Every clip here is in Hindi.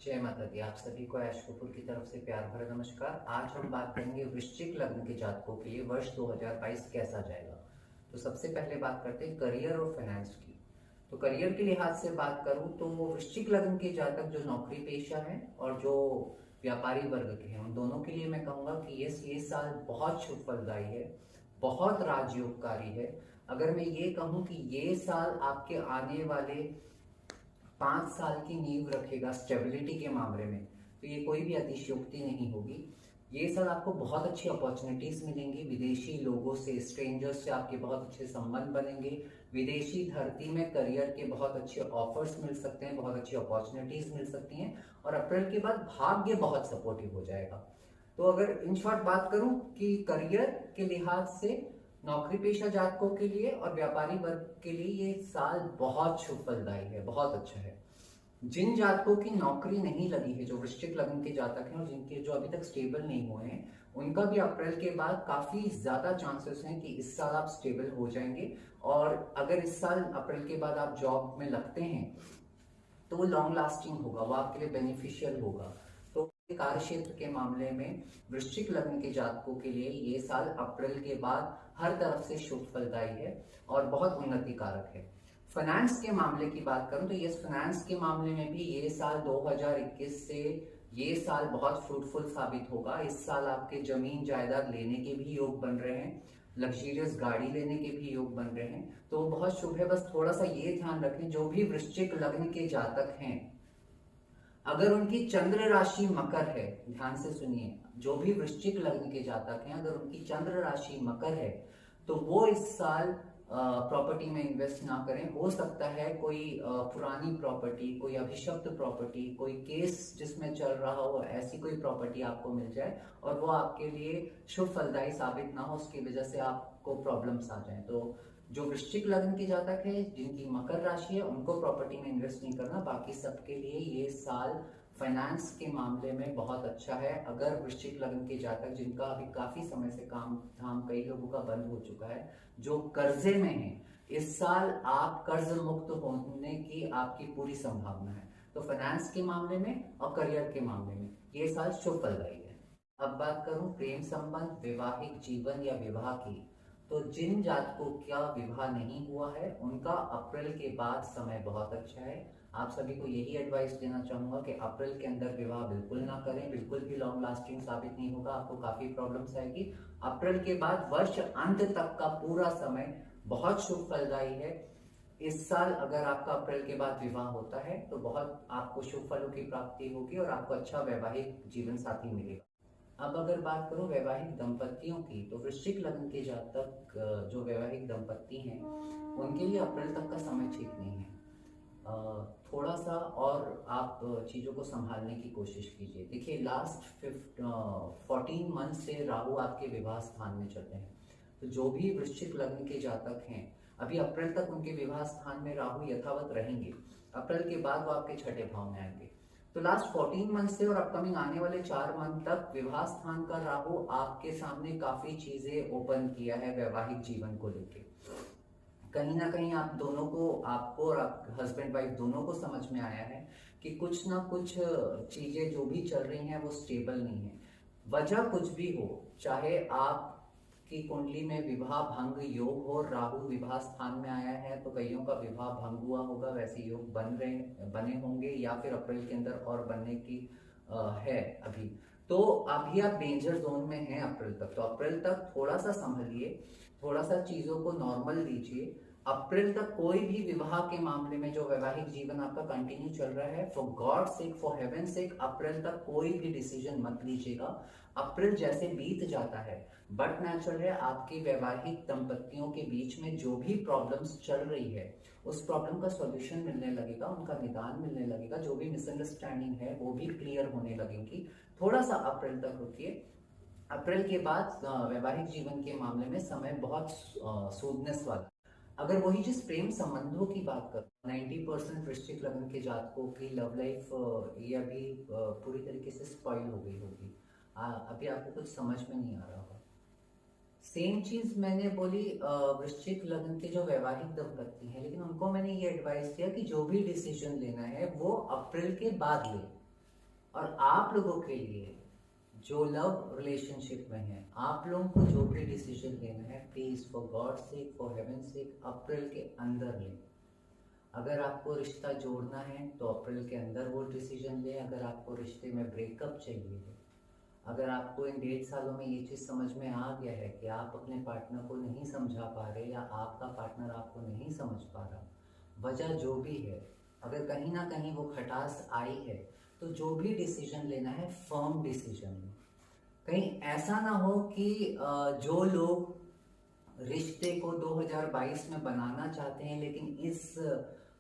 जय माता दी। आप सभी को ऐश कपूर की तरफ से प्यार भरा नमस्कार। आज हम बात करेंगे वृश्चिक लग्न के जातकों के लिए वर्ष 2022 कैसा जाएगा। तो सबसे पहले बात करते हैं करियर और फाइनेंस की। तो करियर के लिहाज से बात करूं तो वृश्चिक लग्न के जातक जो नौकरी पेशा है और जो व्यापारी वर्ग के हैं उन दोनों के लिए मैं कहूंगा कि ये साल बहुत शुभ फलदायी है, बहुत राजयोगकारी है। अगर मैं ये कहूं कि ये साल आपके आने वाले 5 साल की नींव रखेगा स्टेबिलिटी के मामले में, तो ये कोई भी अतिशयोक्ति नहीं होगी। ये साल आपको बहुत अच्छी अपॉर्चुनिटीज मिलेंगी। विदेशी लोगों से, स्ट्रेंजर्स से आपके बहुत अच्छे संबंध बनेंगे। विदेशी धरती में करियर के बहुत अच्छे ऑफर्स मिल सकते हैं, बहुत अच्छी अपॉर्चुनिटीज मिल सकती हैं और अप्रैल के बाद भाग्य बहुत सपोर्टिव हो जाएगा। तो अगर इन शॉर्ट बात करूं कि करियर के लिहाज से नौकरी पेशा जातकों के लिए और व्यापारी वर्ग के लिए ये साल बहुत शुभ फलदायी है, बहुत अच्छा है। जिन जातकों की नौकरी नहीं लगी है, जो वृश्चिक लग्न के जातक हैं और जिनके जो अभी तक स्टेबल नहीं हुए हैं, उनका भी अप्रैल के बाद काफी ज्यादा चांसेस हैं कि इस साल आप स्टेबल हो जाएंगे। और अगर इस साल अप्रैल के बाद आप जॉब में लगते हैं तो वो लॉन्ग लास्टिंग होगा, वो आपके लिए बेनिफिशियल होगा। तो कार्य क्षेत्र के मामले में वृश्चिक लग्न के जातकों के लिए ये साल अप्रैल के बाद हर तरफ से शुभ फलदायी है और बहुत उन्नति कारक है। फाइनेंस के मामले की बात करूं तो ये फाइनेंस के मामले में भी ये साल 2021 से ये साल बहुत फ्रूटफुल साबित होगा। इस साल आपके जमीन जायदाद लेने के भी योग बन रहे हैं, लग्जरियस गाड़ी लेने के भी योग बन रहे हैं, तो बहुत शुभ है। बस थोड़ा सा ये ध्यान रखें, जो भी वृश्चिक लग्न के जातक हैं, अगर उनकी चंद्र राशि मकर है, ध्यान से सुनिए, जो भी वृश्चिक लग्न के जातक हैं अगर उनकी चंद्र राशि मकर है तो वो इस साल प्रॉपर्टी में इन्वेस्ट ना करें। हो सकता है कोई पुरानी प्रॉपर्टी, कोई अभिशप्त प्रॉपर्टी, कोई केस जिसमें चल रहा हो, ऐसी कोई प्रॉपर्टी आपको मिल जाए और वो आपके लिए शुभ फलदायी साबित ना हो, उसकी वजह से आपको प्रॉब्लम्स आ जाए। तो जो वृश्चिक लग्न के जातक है, जिनकी मकर राशि है, उनको प्रॉपर्टी में इन्वेस्ट नहीं करना। बाकी सबके लिए ये साल फाइनेंस के मामले में बहुत अच्छा है। अगर वृश्चिक लग्न के जातक जिनका अभी काफी समय से काम धाम कई लोगों का बंद हो चुका है, जो कर्जे में है, इस साल आप कर्ज मुक्त होने की आपकी पूरी संभावना है। तो फाइनेंस के मामले में और करियर के मामले में ये साल शुभ फलदायी है। अब बात करूं प्रेम संबंध, वैवाहिक जीवन या विवाह की, तो जिन जातकों का विवाह नहीं हुआ है उनका अप्रैल के बाद समय बहुत अच्छा है। आप सभी को यही एडवाइस देना चाहूंगा कि अप्रैल के अंदर विवाह बिल्कुल ना करें, बिल्कुल भी लॉन्ग लास्टिंग साबित नहीं होगा, आपको काफी प्रॉब्लम्स आएगी। अप्रैल के बाद वर्ष अंत तक का पूरा समय बहुत शुभ फलदायी है। इस साल अगर आपका अप्रैल के बाद विवाह होता है तो बहुत आपको शुभ फलों की प्राप्ति होगी और आपको अच्छा वैवाहिक जीवन साथी मिलेगा। अब अगर बात करूं वैवाहिक दंपतियों की, तो वृश्चिक लग्न के जातक जो वैवाहिक दंपति हैं उनके लिए अप्रैल तक का समय ठीक नहीं है। थोड़ा सा और आप चीज़ों को संभालने की कोशिश कीजिए। देखिए, लास्ट 14 मंथ से राहु आपके विवाह स्थान में चल रहे हैं, तो जो भी वृश्चिक लग्न के जातक हैं अभी अप्रैल तक उनके विवाह स्थान में राहु यथावत रहेंगे। अप्रैल के बाद वो आपके छठे भाव में आएंगे। तो लास्ट 14 मंथ से और अपकमिंग आने वाले 4 मंथ तक विवाह स्थान का राहु आपके सामने काफी चीजें ओपन किया है वैवाहिक जीवन को लेके। कहीं ना कहीं आप दोनों को, आपको और आप हस्बैंड वाइफ दोनों को समझ में आया है कि कुछ ना कुछ चीजें जो भी चल रही हैं वो स्टेबल नहीं है। वजह कुछ भी हो, चाहे आप की कुंडली में विवाह भंग योग हो, राहु विवाह स्थान में आया है तो कईयों का विवाह भंग हुआ होगा, वैसे योग बने होंगे या फिर अप्रैल के अंदर और बनने की है अभी। तो अभी आप डेंजर जोन में हैं अप्रैल तक, तो अप्रैल तक थोड़ा सा संभलिए, थोड़ा सा चीजों को नॉर्मल लीजिए। अप्रैल तक कोई भी विवाह के मामले में जो वैवाहिक जीवन आपका कंटिन्यू चल रहा है, for God sake, for heaven sake, अप्रैल तक कोई भी डिसीजन मत लीजिएगा। अप्रैल जैसे बीत जाता है, बट नेचुरल है, आपके वैवाहिक दंपतियों के बीच में जो भी प्रॉब्लम्स चल रही है उस प्रॉब्लम का सॉल्यूशन मिलने लगेगा, उनका निदान मिलने लगेगा, जो भी मिसअंडरस्टैंडिंग है वो भी क्लियर होने लगेगी। थोड़ा सा अप्रैल तक रुकिए। अप्रैल के बाद वैवाहिक जीवन के मामले में समय बहुत सूदनेस वाला। अगर वही जिस प्रेम संबंधों की बात कर, 90% वृश्चिक लग्न के जातकों की लव लाइफ ये अभी पूरी तरीके से स्पॉइल हो गई होगी। अभी आपको कुछ समझ में नहीं आ रहा होगा। सेम चीज मैंने बोली वृश्चिक लग्न के जो वैवाहिक दंपति हैं, लेकिन उनको मैंने ये एडवाइस दिया कि जो भी डिसीजन लेना है वो अप्रैल के बाद ले। और आप लोगों के लिए जो लव रिलेशनशिप में है, आप लोगों को जो भी डिसीजन लेना है, please for God sake, for heaven sake, अप्रैल के अंदर लें। अगर आपको रिश्ता जोड़ना है तो अप्रैल के अंदर वो डिसीजन लें। अगर आपको रिश्ते में ब्रेकअप चाहिए है, अगर आपको इन 1.5 सालों में ये चीज़ समझ में आ गया है कि आप अपने पार्टनर को नहीं समझा पा रहे या आपका पार्टनर आपको नहीं समझ पा रहा, वजह जो भी है, अगर कहीं ना कहीं वो खटास आई है, तो जो भी डिसीजन लेना है फर्म डिसीजन लें। कहीं ऐसा ना हो कि जो लोग रिश्ते को 2022 में बनाना चाहते हैं लेकिन इस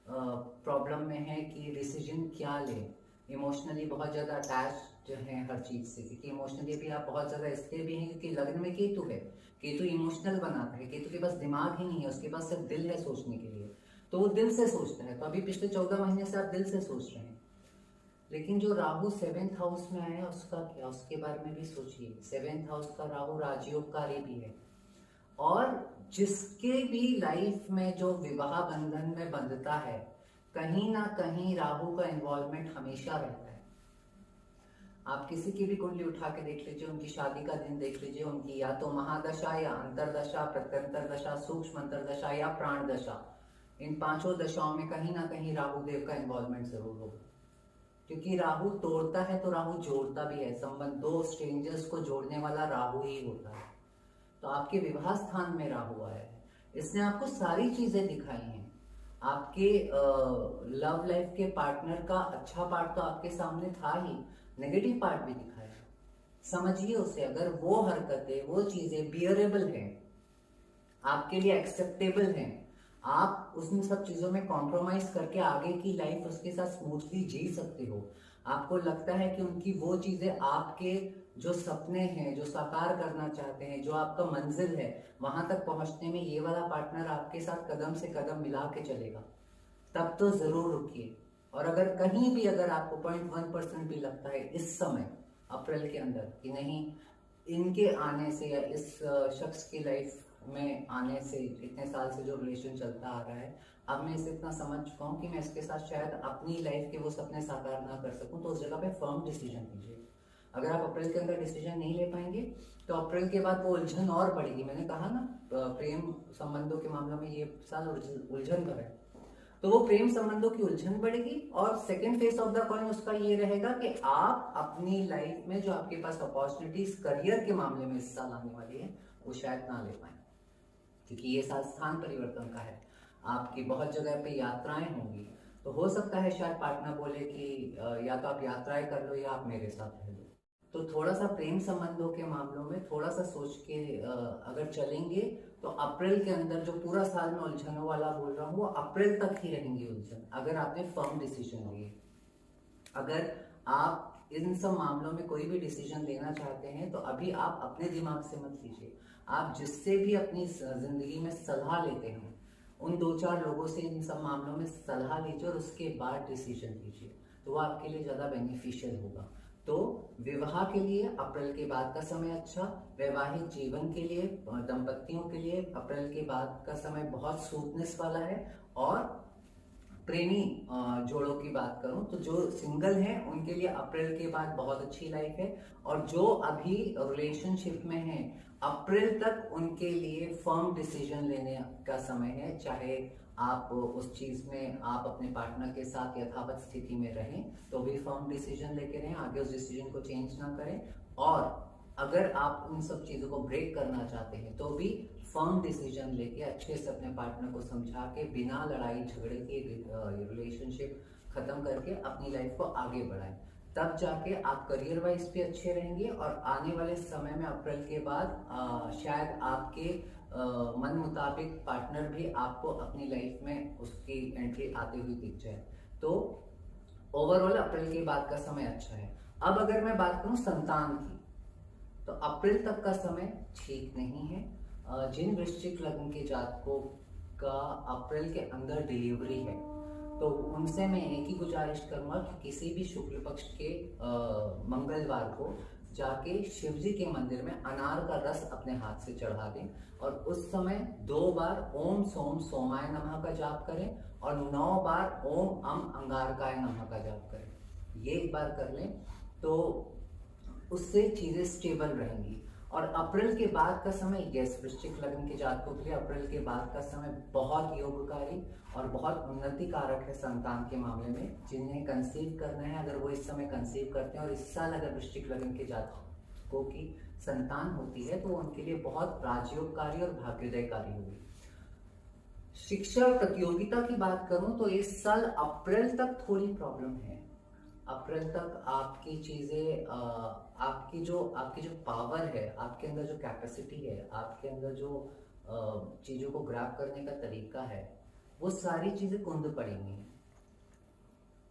प्रॉब्लम में है कि डिसीजन क्या लें, इमोशनली बहुत ज़्यादा अटैच्ड हैं हर चीज़ से, क्योंकि इमोशनली भी आप बहुत ज़्यादा इसलिए भी हैं क्योंकि लग्न में केतु है। केतु इमोशनल बनाता है, केतु के पास दिमाग ही नहीं है, उसके पास सिर्फ दिल है सोचने के लिए, तो वो दिल से सोचता है। तो अभी पिछले 14 महीने से आप दिल से सोच रहे हैं। लेकिन जो राहु 7th हाउस में आया उसका क्या, उसके बारे में भी सोचिए। 7th हाउस का राहु राजयोगकारी भी है, और जिसके भी लाइफ में जो विवाह बंधन में बंधता है, कहीं ना कहीं राहु का इन्वॉल्वमेंट हमेशा रहता है। आप किसी की भी कुंडली उठा के देख लीजिए, उनकी शादी का दिन देख लीजिए, उनकी या तो महादशा या अंतरदशा, प्रत्यंतर दशा, सूक्ष्म अंतरदशा या प्राण दशा, इन 5 दशाओं में कहीं ना कहीं राहु देव का इन्वॉल्वमेंट जरूर होगा। क्योंकि राहु तोड़ता है तो राहु जोड़ता भी है। संबंध, दो स्ट्रेंजर्स को जोड़ने वाला राहु ही होता है। तो आपके विवाह स्थान में राहु आया है, इसने आपको सारी चीजें दिखाई हैं। आपके लव लाइफ के पार्टनर का अच्छा पार्ट तो आपके सामने था ही, नेगेटिव पार्ट भी दिखाया। समझिए उसे। अगर वो हरकतें, वो चीजें बियरेबल हैं, आपके लिए एक्सेप्टेबल हैं, आप उन सब चीजों में कॉम्प्रोमाइज करके आगे की लाइफ उसके साथ स्मूथली जी सकते हो। आपको लगता है कि उनकी वो चीजें आपके जो सपने हैं, जो साकार करना चाहते हैं, जो आपका मंजिल है, वहां तक पहुंचने में ये वाला पार्टनर आपके साथ कदम से कदम मिला के चलेगा, तब तो जरूर रुकिए। और अगर कहीं भी अगर आपको 0.1% भी लगता है इस समय अप्रैल के अंदर कि नहीं, इनके आने से या इस शख्स की लाइफ में आने से, इतने साल से जो रिलेशन चलता आ रहा है, अब मैं इसे इतना समझ चुका हूँ कि मैं इसके साथ शायद अपनी लाइफ के वो सपने साकार ना कर सकूं, तो उस जगह पे फर्म डिसीजन लीजिए। अगर आप अप्रैल के अंदर डिसीजन नहीं ले पाएंगे तो अप्रैल के बाद वो उलझन और बढ़ेगी। मैंने कहा ना, प्रेम संबंधों के मामलों में ये साल उलझन भरा है, तो वो प्रेम संबंधों की उलझन बढ़ेगी। और second face of the coin उसका ये रहेगा कि आप अपनी लाइफ में जो आपके पास अपॉर्चुनिटीज करियर के मामले में इस साल आने वाली है, वो शायद ना ले पाए, क्योंकि ये साल स्थान परिवर्तन का है। आपकी बहुत जगह पे यात्राएं होंगी, तो हो सकता है शायद पार्टनर बोले कि या तो आप यात्राएं कर लो या आप मेरे साथ रह लो। तो थोड़ा सा प्रेम संबंधों के मामलों में थोड़ा सा सोच के अगर चलेंगे तो अप्रैल के अंदर जो पूरा साल में उलझनों वाला बोल रहा हूँ, वो अप्रैल तक ही रहेंगी उलझन, अगर आपने फर्म डिसीजन लिए। अगर आप इन सब मामलों में कोई भी डिसीजन लेना चाहते हैं तो अभी आप अपने दिमाग से मत लीजिए। आप जिससे भी अपनी जिंदगी में सलाह लेते हैं, उन 2-4 लोगों से इन सब मामलों में सलाह लीजिए और उसके बाद डिसीजन लीजिए, तो वो आपके लिए ज़्यादा बेनिफिशियल होगा। तो विवाह के लिए अप्रैल के बाद का समय अच्छा, वैवाहिक जीवन के लिए, दंपतियों के लिए अप्रैल के बाद का समय बहुत स्मूथनेस वाला है। और प्रेमी जोड़ों की बात करूं तो जो सिंगल हैं उनके लिए अप्रैल के बाद बहुत अच्छी लाइफ है, और जो अभी रिलेशनशिप में हैं अप्रैल तक उनके लिए फर्म डिसीजन लेने का समय है। चाहे आप उस चीज में आप अपने पार्टनर के साथ यथावत स्थिति में रहें तो भी फर्म डिसीजन लेके रहें, आगे उस डिसीजन को चेंज ना करें। और अगर आप उन सब चीजों को ब्रेक करना चाहते हैं तो भी फर्म डिसीजन लेके अच्छे से अपने पार्टनर को समझा के बिना लड़ाई झगड़े के रिलेशनशिप खत्म करके अपनी लाइफ को आगे बढ़ाएं, तब जाके आप करियर वाइज भी अच्छे रहेंगे। और आने वाले समय में अप्रैल के बाद शायद आपके मन मुताबिक पार्टनर भी आपको अपनी लाइफ में उसकी एंट्री आती हुई दिख जाए। तो ओवरऑल अप्रैल के बाद का समय अच्छा है। अब अगर मैं बात करूं संतान की, तो अप्रैल तक का समय ठीक नहीं है। जिन वृश्चिक लग्न के जातकों का अप्रैल के अंदर डिलीवरी है, तो उनसे मैं एक ही गुजारिश करूंगा कि किसी भी शुक्ल पक्ष के मंगलवार को जाके शिव जी के मंदिर में अनार का रस अपने हाथ से चढ़ा दें, और उस समय 2 बार ओम सोम सोमाय नमः का जाप करें और 9 बार ओम अम अंगारकाय नमः का जाप करें। ये एक बार कर लें तो उससे चीजें स्टेबल रहेंगी। और अप्रैल के बाद का समय, यस, वृश्चिक लग्न के जातकों के लिए अप्रैल के बाद का समय बहुत योगकारी और बहुत उन्नति कारक है संतान के मामले में। जिन्हें कंसीव करना है, अगर वो इस समय कंसीव करते हैं और इस साल अगर वृश्चिक लग्न के जातकों की संतान होती है तो उनके लिए बहुत राजयोगकारी और भाग्योदयकारी होगी। शिक्षा प्रतियोगिता की बात करूं तो इस साल अप्रैल तक थोड़ी प्रॉब्लम है। अप्रैल तक आपकी चीजें, आपकी जो पावर है, आपके अंदर जो कैपेसिटी है, आपके अंदर जो चीजों को ग्रैब करने का तरीका है, वो सारी चीजें कुंद पड़ेंगी।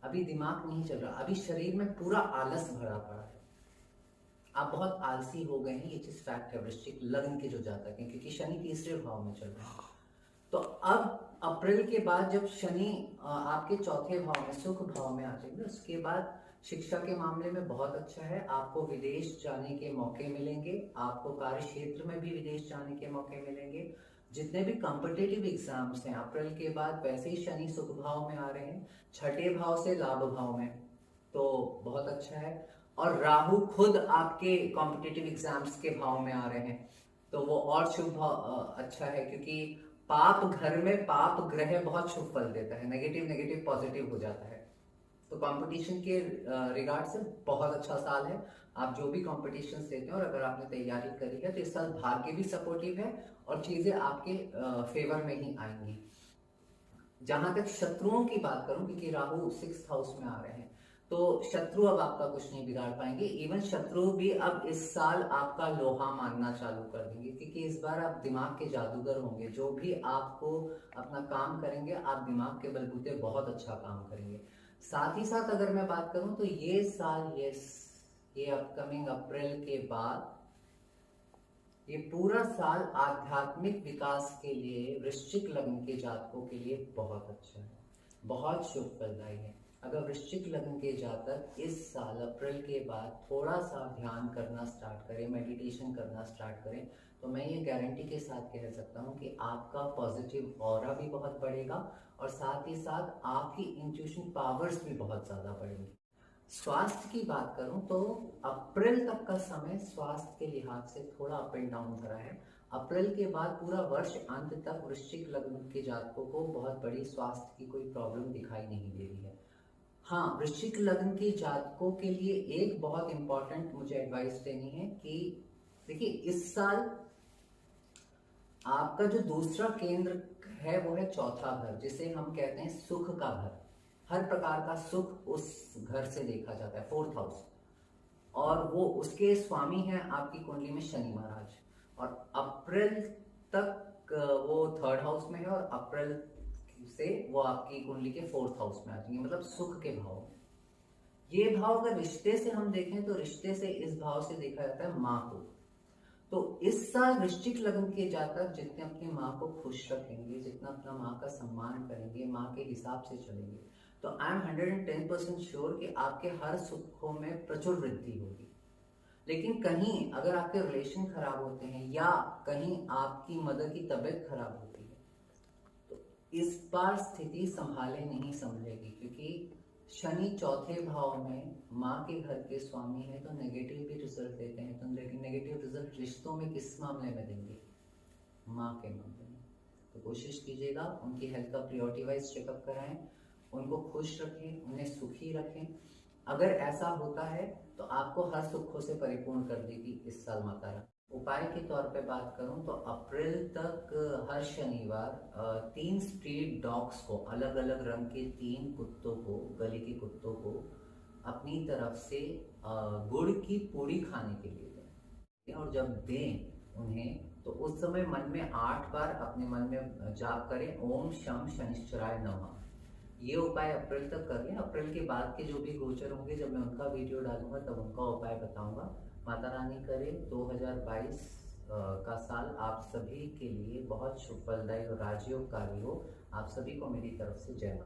अभी दिमाग नहीं चल रहा, अभी शरीर में पूरा आलस भरा पड़ा है। आप बहुत आलसी हो गए हैं, ये चीज फैक्ट है वृश्चिक लग्न के जो जातक हैं, क्योंकि शनि तीसरे भाव में चल रहा है। तो अब अप्रैल के बाद जब शनि आपके चौथे भाव में, सुख भाव में आ जाएंगे, उसके बाद शिक्षा के मामले में बहुत अच्छा है। आपको विदेश जाने के मौके मिलेंगे, आपको कार्य क्षेत्र में भी विदेश जाने के मौके मिलेंगे। जितने भी कॉम्पिटिटिव एग्जाम्स हैं अप्रैल के बाद, वैसे ही शनि सुख भाव में आ रहे हैं, छठे भाव से लाभ भाव में, तो बहुत अच्छा है। और राहु खुद आपके कॉम्पिटिटिव एग्जाम्स के भाव में आ रहे हैं, तो वो और शुभ अच्छा है, क्योंकि पाप घर में पाप ग्रह बहुत शुभ फल देता है, नेगेटिव पॉजिटिव हो जाता है। तो कंपटीशन के रिगार्ड से बहुत अच्छा साल है। आप जो भी कॉम्पिटिशन देते हैं और अगर आपने तैयारी करी है तो इस साल भाग्य भी सपोर्टिव है और चीजें आपके फेवर में ही आएंगी। जहां तक शत्रुओं की बात करूं, क्योंकि राहु 6th हाउस में आ रहे हैं, तो शत्रु अब आपका कुछ नहीं बिगाड़ पाएंगे। इवन शत्रु भी अब इस साल आपका लोहा मानना चालू कर देंगे, क्योंकि इस बार आप दिमाग के जादूगर होंगे। जो भी आपको अपना काम करेंगे, आप दिमाग के बलबूते बहुत अच्छा काम करेंगे। साथ ही साथ अगर मैं बात करूं तो ये साल, ये अपकमिंग अप्रैल के बाद ये पूरा साल आध्यात्मिक विकास के लिए वृश्चिक लग्न के जातकों के लिए बहुत अच्छा है, बहुत शुभ फलदायी है। अगर वृश्चिक लग्न के जातक इस साल अप्रैल के बाद थोड़ा सा ध्यान करना स्टार्ट करें, मेडिटेशन करना स्टार्ट करें, तो मैं ये गारंटी के साथ कह सकता हूँ कि आपका पॉजिटिव ऑरा भी बहुत बढ़ेगा और साथ ही साथ आपकी इंट्यूशन पावर्स भी बहुत ज़्यादा बढ़ेंगी। स्वास्थ्य की बात करूं तो अप्रैल तक का समय स्वास्थ्य के लिहाज से थोड़ा अप एंड डाउन भरा है। अप्रैल के बाद पूरा वर्ष अंत तक वृश्चिक लग्न के जातकों को बहुत बड़ी स्वास्थ्य की कोई प्रॉब्लम दिखाई नहीं दे रही है। हाँ, वृश्चिक लग्न के जातकों के लिए एक बहुत इंपॉर्टेंट मुझे एडवाइस देनी है कि देखिए, इस साल आपका जो दूसरा केंद्र है वो है चौथा घर, जिसे हम कहते हैं सुख का घर। हर प्रकार का सुख उस घर से देखा जाता है, 4th हाउस, और वो उसके स्वामी हैं आपकी कुंडली में शनि महाराज। और अप्रैल तक वो 3rd हाउस में है और अप्रैल से वो आपकी कुंडली के 4th हाउस में आ जाएंगे, मतलब सुख के भाव में। ये भाव अगर रिश्ते से हम देखें तो रिश्ते से इस भाव से देखा जाता है माँ को। तो इस साल वृश्चिक लग्न के जातक जितने अपनी माँ को खुश रखेंगे, जितना अपना माँ का सम्मान करेंगे, माँ के हिसाब से चलेंगे, तो आई एम 110% श्योर कि आपके हर सुखों में प्रचुर वृद्धि होगी। लेकिन कहीं अगर आपके रिलेशन खराब होते हैं या कहीं आपकी मदर की तबीयत खराब होती है, तो इस बार स्थिति संभाले नहीं संभलेगी, क्योंकि शनि चौथे भाव में माँ के घर के स्वामी है, तो नेगेटिव भी रिजल्ट देते हैं। तो नेगेटिव रिजल्ट रिश्तों में किस मामले में देंगे? माँ के मामले में। तो कोशिश कीजिएगा उनकी हेल्थ का प्रायोरिटी वाइज चेकअप कराएं, उनको खुश रखें, उन्हें सुखी रखें। अगर ऐसा होता है तो आपको हर सुखों से परिपूर्ण कर देगी इस साल माता रानी। उपाय के तौर पे बात करूं तो अप्रैल तक हर शनिवार 3 स्ट्रीट डॉग्स को, अलग अलग रंग के 3 कुत्तों को, गली के कुत्तों को अपनी तरफ से गुड़ की पूड़ी खाने के लिए दें। और जब दें उन्हें तो उस समय मन में 8 बार अपने मन में जाप करें, ओम शम शनिश्चराय नमः। ये उपाय अप्रैल तक कर लें। अप्रैल के बाद के जो भी गोचर होंगे, जब मैं उनका वीडियो डालूंगा तब उनका उपाय बताऊंगा। माता रानी करे 2022 का साल आप सभी के लिए बहुत शुभ फलदायी और राजयोगकारी हो। आप सभी को मेरी तरफ से जय माता।